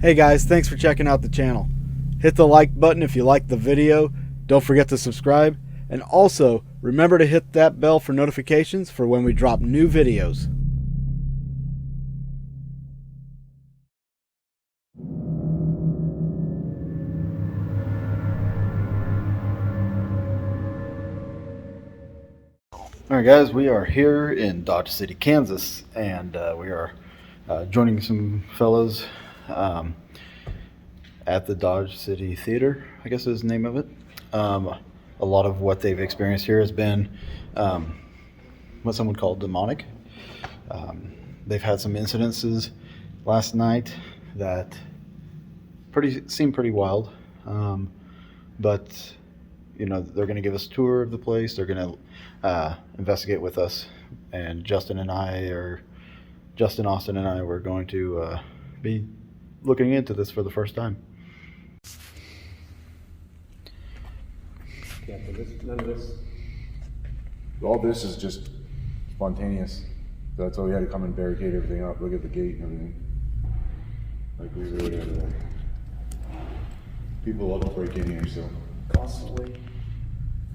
Hey guys, thanks for checking out the channel. Hit the like button if you liked the video. Don't forget to subscribe. And also, remember to hit that bell for notifications for when we drop new videos. Alright guys, we are here in Dodge City, Kansas, and we are joining some fellows at the Dodge City Theater, I guess is the name of it. A lot of what they've experienced here has been what some would call demonic. They've had some incidences last night that seem pretty wild, but you know, they're going to give us a tour of the place. They're going to investigate with us, and Justin, Austin, and I were going to be looking into this for the first time. Yeah, so none of this. All this is just spontaneous. So that's why we had to come and barricade everything up. Look at the gate and everything. Like we really had to. People love to break in here, so. Constantly.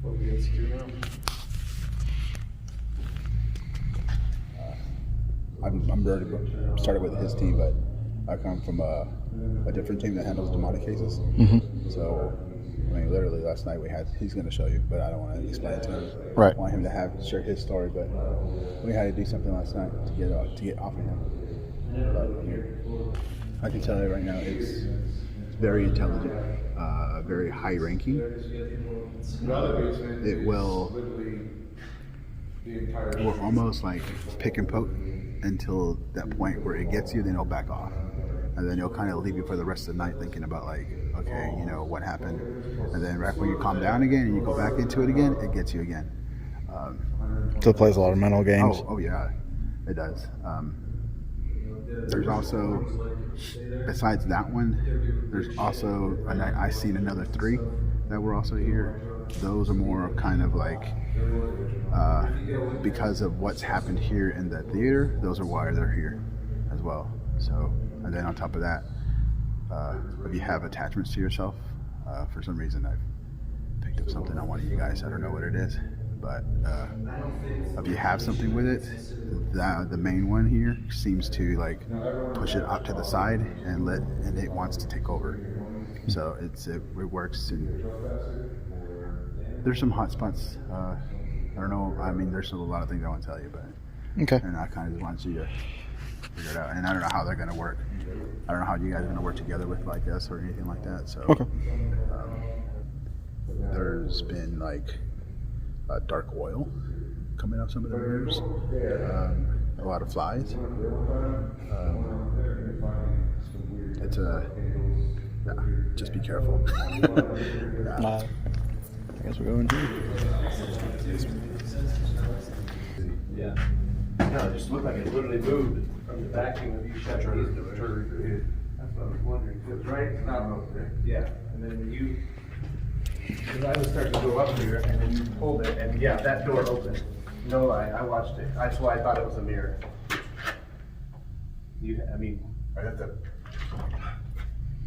What we insecure now. I'm ready to start with his team, but I come from a different team that handles demonic cases. Mm-hmm. So, I mean, literally last night he's going to show you, but I don't want to explain it to him. Right. I want him to share his story, but we had to do something last night to get off of him. But I can tell you right now, it's very intelligent, very high ranking. It will almost like pick and poke until that point where it gets you, then it'll back off. And then it'll kind of leave you for the rest of the night thinking about like, okay, you know, what happened. And then right when you calm down again and you go back into it again, it gets you again. So it plays a lot of mental games. Oh yeah, it does. There's also, besides that one, there's also, I seen another 3 that were also here. Those are more kind of like, because of what's happened here in the theater, those are why they're here as well. So, and then on top of that, if you have attachments to yourself, for some reason I've picked up something on one of you guys, I don't know what it is, but if you have something with it, the main one here seems to like push it out to the side and it wants to take over. So it works. And there's some hot spots. I don't know. I mean, there's a lot of things I want to tell you, but Okay. And I kind of just want you to figure it out. And I don't know how they're going to work. I don't know how you guys are going to work together with like us or anything like that. So Okay. There's been like dark oil coming out some of the mirrors. A lot of flies. It's just be careful. I guess we're going to. Yeah. No, it just looked like it literally moved from the vacuum of you shutting these doors. That's what I was wondering. It was right not over there. Yeah. And then when you, because I was starting to go up here and then you pulled it and yeah, that door opened. No lie, I watched it. That's why I thought it was a mirror. I have to.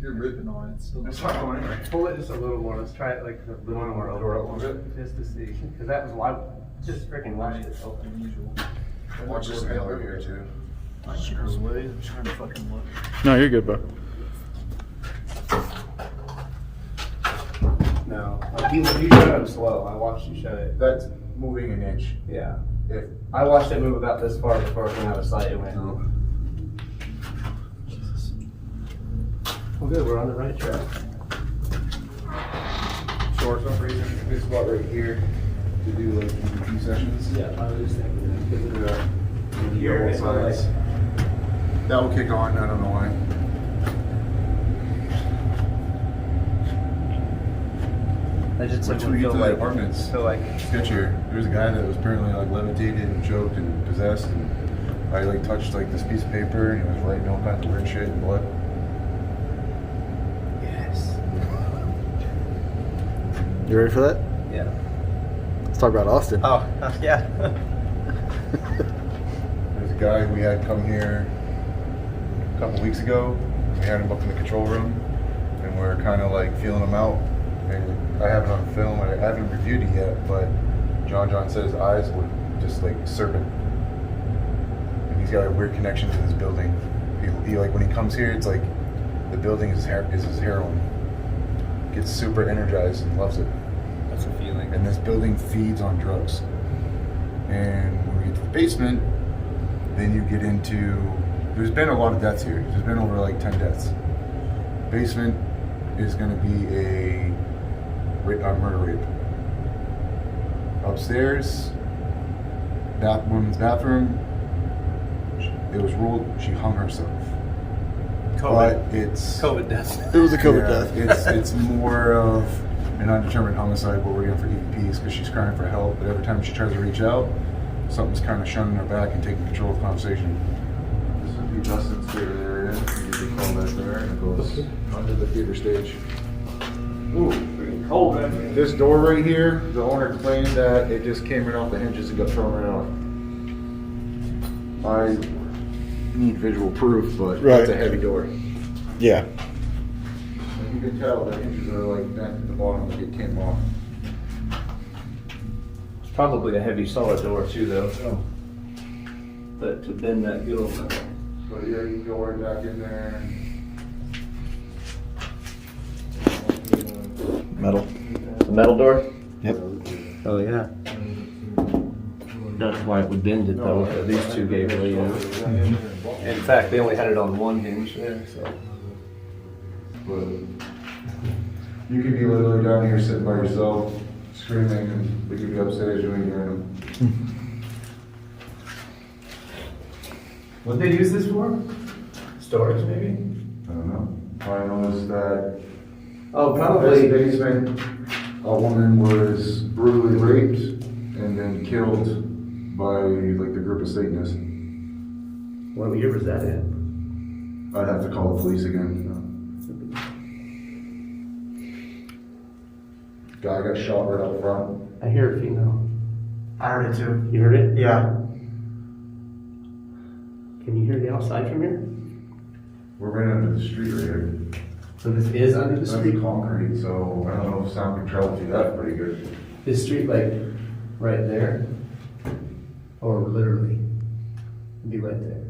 You're ripping on it. Still. It's not going anywhere. Pull it just a little more. Let's try it like a little more open. Just to see. Because that was why, just freaking watched it open. Unusual. Watch this nail over here too. I'm trying to fucking look. No, you're good, bro. No, you shut him slow. I watched you shut it. That's moving an inch. Yeah. If I watched it move about this far before it went out of sight. It went. no. Jesus. Well, good. We're on the right track. So for some reason, this spot right here to do like EVP sessions. Yeah, I was just thinking that. Here Here, double sides. That will kick on. I don't know why. I just Once we get to the apartments, feel like sketchier. There's a guy that was apparently like levitated and choked and possessed, and I like touched like this piece of paper and he was writing all kinds of weird shit in blood. yes. You ready for that? Yeah. Let's talk about Austin. Oh, yeah. There's a guy we had come here a couple weeks ago. We had him up in the control room, and we're kind of like feeling him out. And I have it on film. I haven't reviewed it yet, but John said his eyes were just like serpent, and he's got a weird connection to this building. He like when he comes here, it's like the building is his heroin. Gets super energized and loves it. That's a feeling. And this building feeds on drugs. And when we get to the basement, then you get into, there's been a lot of deaths here. There's been over like 10 deaths. Basement is going to be a murder rape. Upstairs, women's bathroom, it was ruled she hung herself. COVID. But it's COVID death. It was a COVID yeah, death. It's more of an undetermined homicide, but we're going for EVPs because she's crying for help. But every time she tries to reach out, something's kind of shunning her back and taking control of the conversation. This would be Dustin's theater area. You can call that there, and it goes under the theater stage. Ooh, pretty cold, man. This door right here, the owner claimed that it just came right off the hinges and got thrown right off. I need visual proof, but Right. it's a heavy door. Yeah. And you can tell the hinges are like bent at the bottom, like it came off. It's probably a heavy solid door too, though. So. But to bend that good old metal. But yeah, you can go right back in there. Metal. The metal door? Yep. Oh yeah. That's why it would bend it though. These two gave way. In fact, they only had it on one hinge there. So. But you could be literally down here sitting by yourself, screaming, and we could be upstairs, you ain't hearing them. What they use this for? Storage, maybe? I don't know. All I know is that Oh, this probably. basement, a woman was brutally raped and then killed by like the group of Satanists. What year was that in? I'd have to call the police again. Guy got shot right up front. I hear a female. I heard it too. You heard it? Yeah. Can you hear the outside from here? We're right under the street right here. So this is under the It's street. concrete, so I don't know if sound can travel through that pretty good. Is street like right there? Or literally? It'd be right there.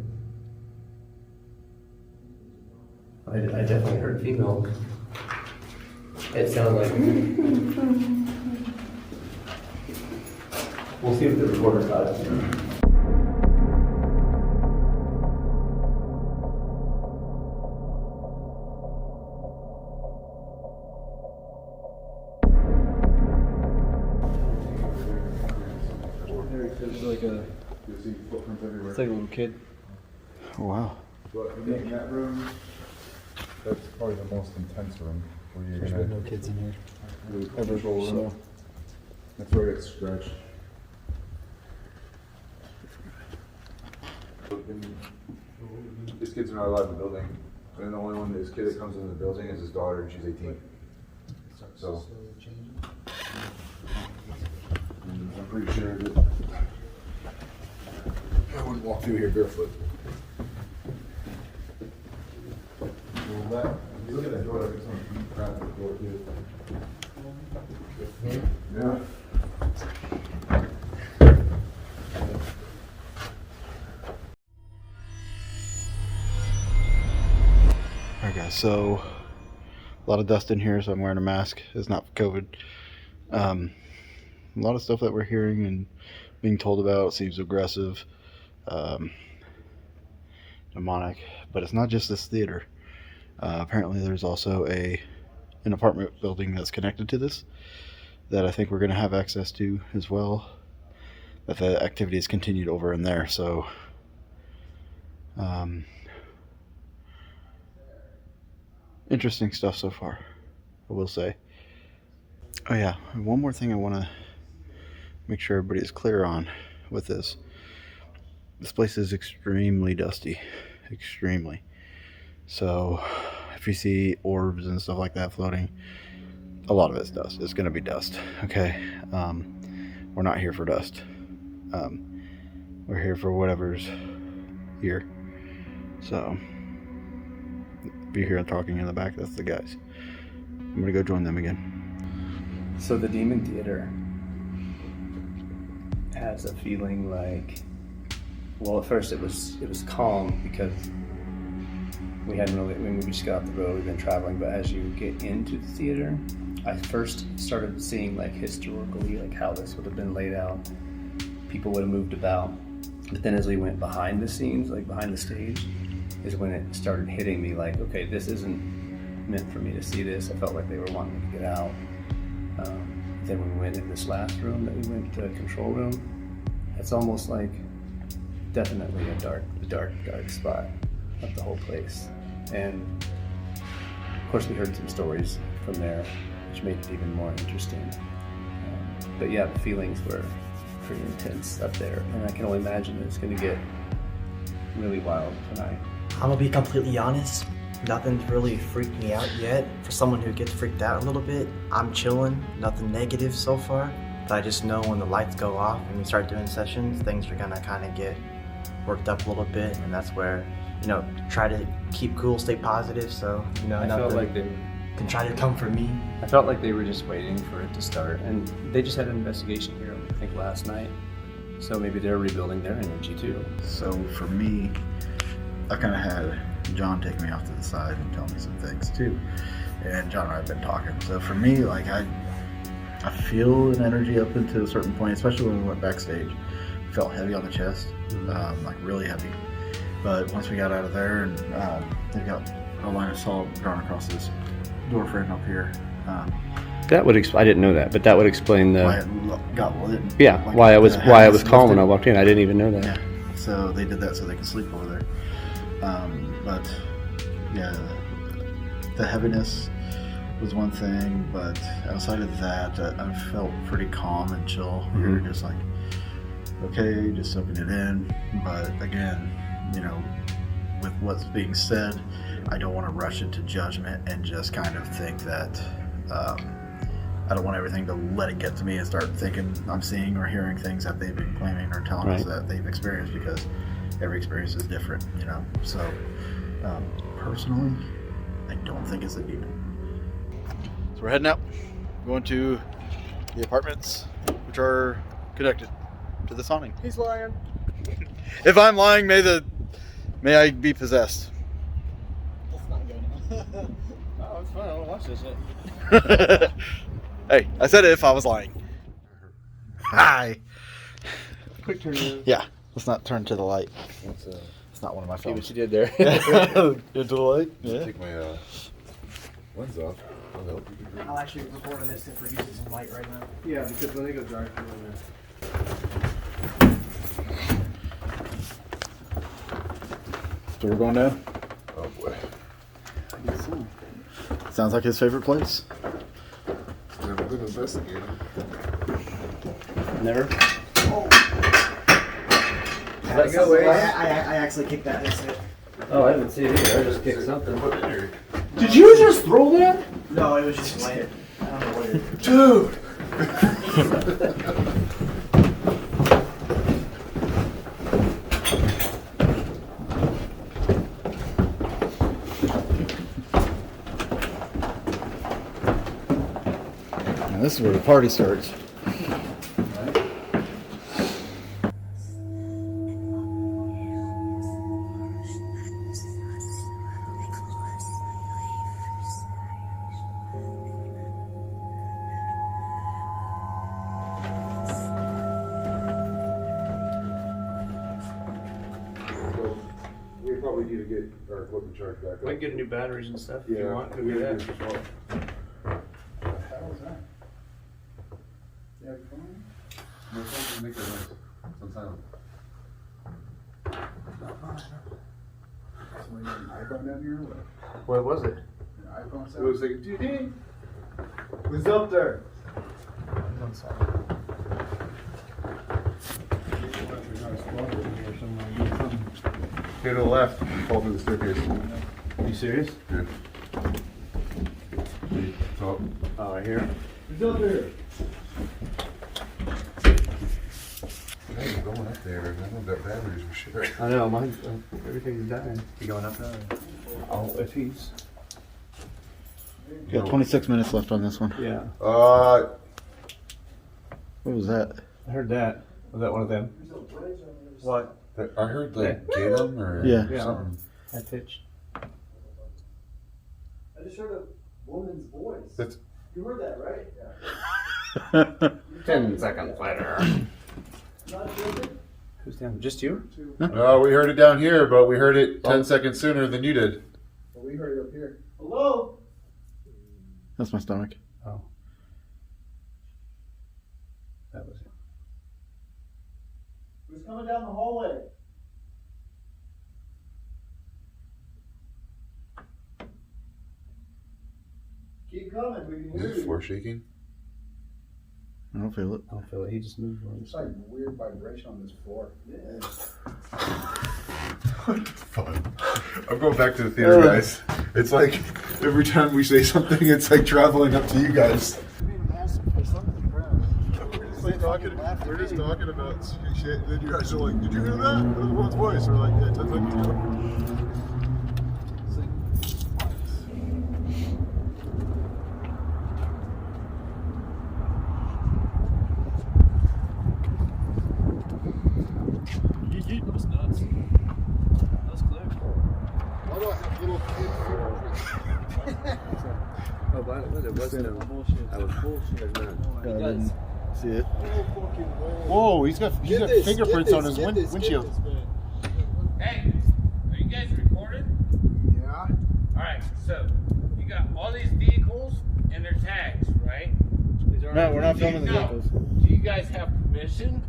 I definitely heard female. It sounded like. We'll see if the recorder got it. It's like a You see footprints everywhere. a little kid. Wow. But in that room, that's probably the most intense room where you're There's gonna been no kids in here. really Ever, control so. them. That's where it gets scratched. His kids are not allowed in the building. And the only one, his kid that comes in the building is his daughter, and she's 18. So. And I'm pretty sure that I wouldn't walk through here barefoot. Well, that, if you look at that door, there's some deep crap in the door too. Yeah. Alright guys, so a lot of dust in here, so I'm wearing a mask. It's not COVID. A lot of stuff that we're hearing and being told about seems aggressive, demonic, but it's not just this theater. Apparently there's also an apartment building that's connected to this that I think we're going to have access to as well, that the activity has continued over in there. So interesting stuff so far, I will say. Oh yeah, and one more thing I want to make sure everybody is clear on with this. This place is extremely dusty, extremely. So if you see orbs and stuff like that floating, a lot of it's dust. It's going to be dust, okay? We're not here for dust. We're here for whatever's here. So If you hear them talking in the back, that's the guys. I'm gonna go join them again. So the Demon Theater has a feeling like, well, at first it was calm because we just got off the road, we've been traveling, but as you get into the theater, I first started seeing like historically like how this would have been laid out. People would have moved about. But then as we went behind the scenes, like behind the stage, is when it started hitting me like, okay, this isn't meant for me to see this. I felt like they were wanting me to get out. Then when we went in this last room that we went to, control room, it's almost like definitely a dark spot of the whole place. And of course we heard some stories from there, which made it even more interesting. But yeah, the feelings were pretty intense up there, and I can only imagine that it's going to get really wild tonight. I'm gonna be completely honest, nothing's really freaked me out yet. For someone who gets freaked out a little bit, I'm chilling, nothing negative so far. But I just know when the lights go off and we start doing sessions, things are gonna kind of get worked up a little bit, and that's where, try to keep cool, stay positive, so, I nothing felt like can try to come for me. I felt like they were just waiting for it to start, and they just had an investigation here, I think, last night. So maybe they're rebuilding their energy too. So for me, I kind of had John take me off to the side and tell me some things too. And John and I have been talking. So for me, like I feel an energy up into a certain point, especially when we went backstage. Felt heavy on the chest, like really heavy. But once we got out of there, and they got a line of salt drawn across this door frame up here. That would I didn't know that, but that would explain the Why it got lit. yeah Like, why I was the calm when lifted. I walked in. I didn't even know that. Yeah, so they did that so they could sleep over there. But yeah, the heaviness was one thing, but outside of that, I felt pretty calm and chill. We were just like, okay, just soaking it in. But again, with what's being said, I don't want to rush into judgment and just kind of think that I don't want everything to let it get to me and start thinking I'm seeing or hearing things that they've been claiming or telling us that they've experienced, because every experience is different, So personally, I don't think it's a demon. So we're heading out, going to the apartments, which are connected to the haunting. He's lying. If I'm lying, may I be possessed. That's not good. Oh, it's fine. I don't watch this shit. Hey, I said it if I was lying. Hi. Quick turn around. Yeah, let's not turn to the light. Let's It's not one of my See what phones. you did there. Into the light? Yeah. take my lens off. That'll help. I'll actually record on this if we're using some light right now. Yeah, because when they go dark, So we're going down? Oh boy. Sounds like his favorite place. Never been investigated. never. Let's go. I actually kicked that. That's it. Oh, I didn't see it either. I just kicked something. Put it in here. Did you just throw that? No, it was just light. I don't know what it is. Dude! Now this is where the party starts. We probably need to get our equipment charged back up. We can get new batteries and stuff if Yeah, you want. Could we do can that. do as well. How was that? Yeah, fine. No, something make that noise. Sometime. Somebody got an iPhone down here or what? What was it? An iPhone It sound? was like, ding. Who's up there? Here to the left, fall through the staircase. You serious? Yeah. Top. Oh, right here. Who's up there? Hey, you're going up there. I know that batteries were shit. I know, mine. Everything's dying. You going up there? Oh, if he's. Got 26 minutes left on this one. Yeah. What was that? I heard that. Was that one of them? What? I heard like get him or Yeah. something. High pitched. I just heard a woman's voice. That's- You heard that, right? 10 seconds later. Not joking? Who's down? Just you? No, we heard it down here, but we heard it 10 seconds sooner than you did. Well, we heard it up here. Hello? That's my stomach. Oh. That was it. Who's coming down the hallway? Keep coming, we can hear Is it you. floor shaking? I don't feel it. I don't feel it. He just moved one. It's like weird vibration on this floor. What the fuck? I'm going back to the theater, guys. It's like every time we say something, it's like traveling up to you guys. We're just talking about shit, and then you guys are like, "Did you hear that? That was one's voice." We're like, "Yeah, 10 seconds ago." That was nuts. That was clear. Why do I have little Oh, by the way, there was no bullshit. That was bullshit, man. I didn't see it. Whoa, he's got fingerprints on his windshield. Hey, are you guys recording? Yeah. Alright, so you got all these vehicles and their tags, right? No, we're not Do you filming the know- vehicles. Do you guys have permission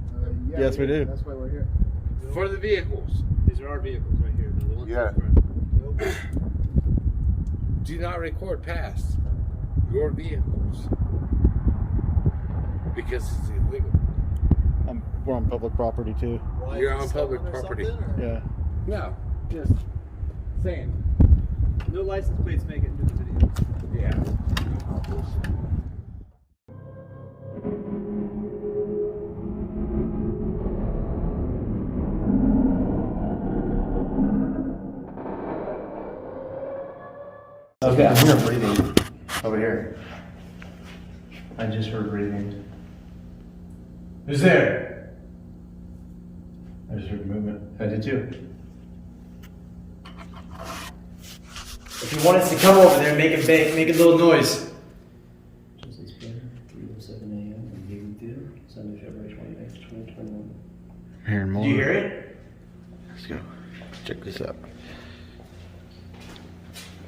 Yeah, Yes, we do. That's why we're here. for the vehicles? These are our vehicles right here. They're the ones Yeah. in front. Do not record past your vehicles because it's illegal. We're on public property too. You're on public property. Yeah. No, just saying. No license plates make it into the video. Yeah. Okay, I'm hearing breathing over here. I just heard breathing. Who's there? I just heard movement. I did too. If you want us to come over there, make a little noise. Tuesday Splitter, 3:07 a.m. in Haven Theater, Sunday, February 28th, 2021. I'm hearing more. Do you hear it? Let's go. Check this out.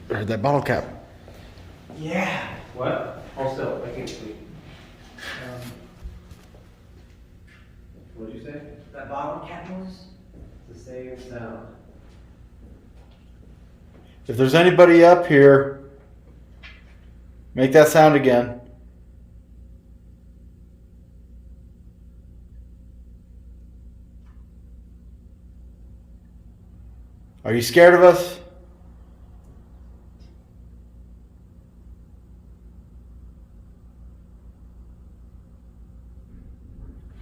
I heard that bottle cap. Yeah. What? Hold still. I can't see. What'd you say? That bottle cap noise? It's the same sound. If there's anybody up here, make that sound again. Are you scared of us?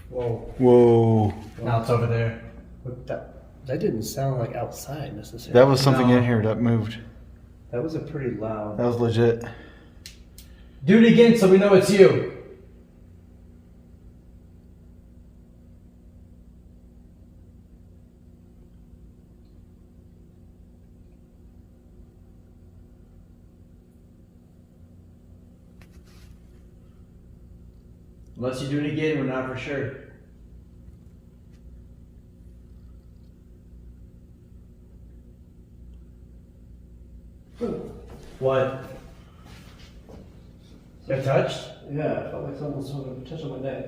Whoa. Whoa. Now it's over there. That didn't sound like outside necessarily. That was something No. in here that moved. That was a pretty loud. That was legit. Do it again so we know it's you. Unless you do it again, we're not for sure. What? Got touched? Yeah, it felt like someone was sort of touching my neck.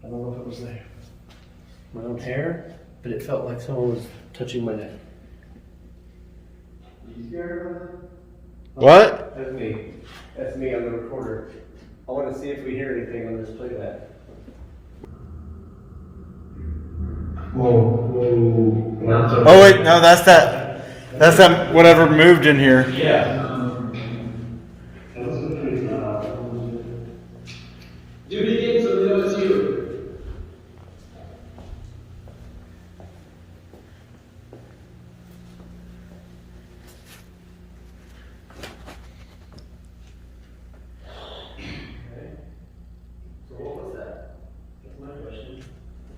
I don't know if it was there. My own hair, but it felt like someone was touching my neck. You scared of them? What? That's me. That's me on the recorder. I want to see if we hear anything on this playback. Oh wait, no, that's that. That's that. Whatever moved in here. Do it again so we know it's you.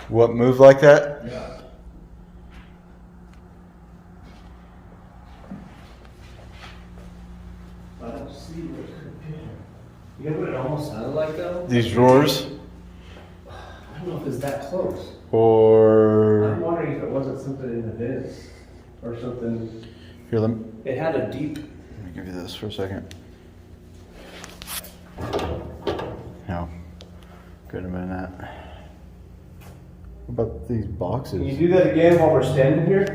What moved like that? Yeah. I don't see what it could be. You know what it almost sounded like though? These drawers? I don't know if it's that close. I'm Or wondering if it wasn't something in the vents or something. here, let me It had a deep. give you this for a second. No, couldn't have been that. What about these boxes? Can you do that again while we're standing here?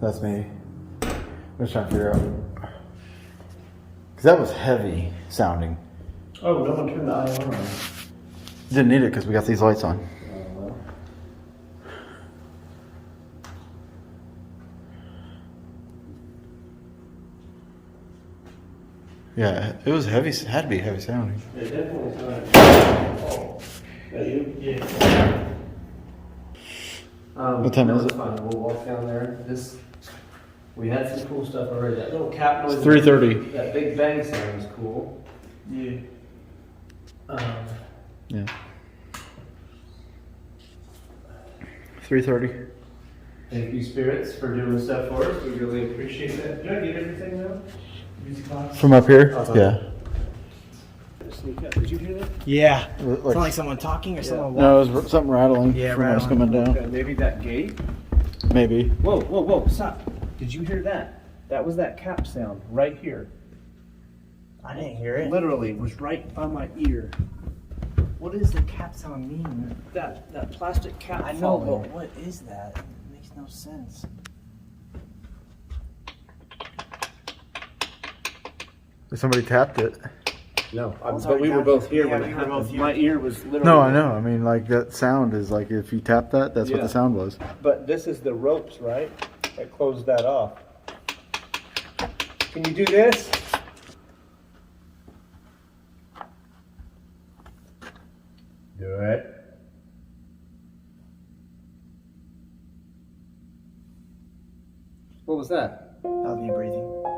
That's me. I'm just trying to figure out. Because that was heavy sounding. Oh, no one turned the IR on. Didn't need it because we got these lights on. Oh, well. Yeah, it was heavy. Had to be heavy sounding. It definitely sounded. Oh, that you? Yeah. What time no, is it's it? fine. We'll walk down there. We had some cool stuff already. That little cap noise. It's 3:30. That big bang sound is cool. Yeah. Yeah. 3:30. Thank you, Spirits, for doing stuff for us. We really appreciate that. Did I get everything now? Music box? From up here? Oh, Yeah. Sneak up. Did you hear that? Yeah. Like- Sound like someone talking or someone walking. No, it was something rattling Yeah, from us rattling. coming down. Okay, maybe that gate. Maybe. Whoa, whoa, whoa, stop. Did you hear that? That was that cap sound right here. I didn't hear it. Literally was right by my ear. What does the cap sound mean? That plastic cap I know, falling. but what is that? It makes no sense. Somebody tapped it. No, was but we already were down both here. here when Yeah, it we were both happened. here. My ear was literally. No, I know. I mean, like that sound is like if you tap that, that's what Yeah. the sound was. But this is the ropes, right? That closed that off. Can you do this? Do it. What was that? That was me breathing.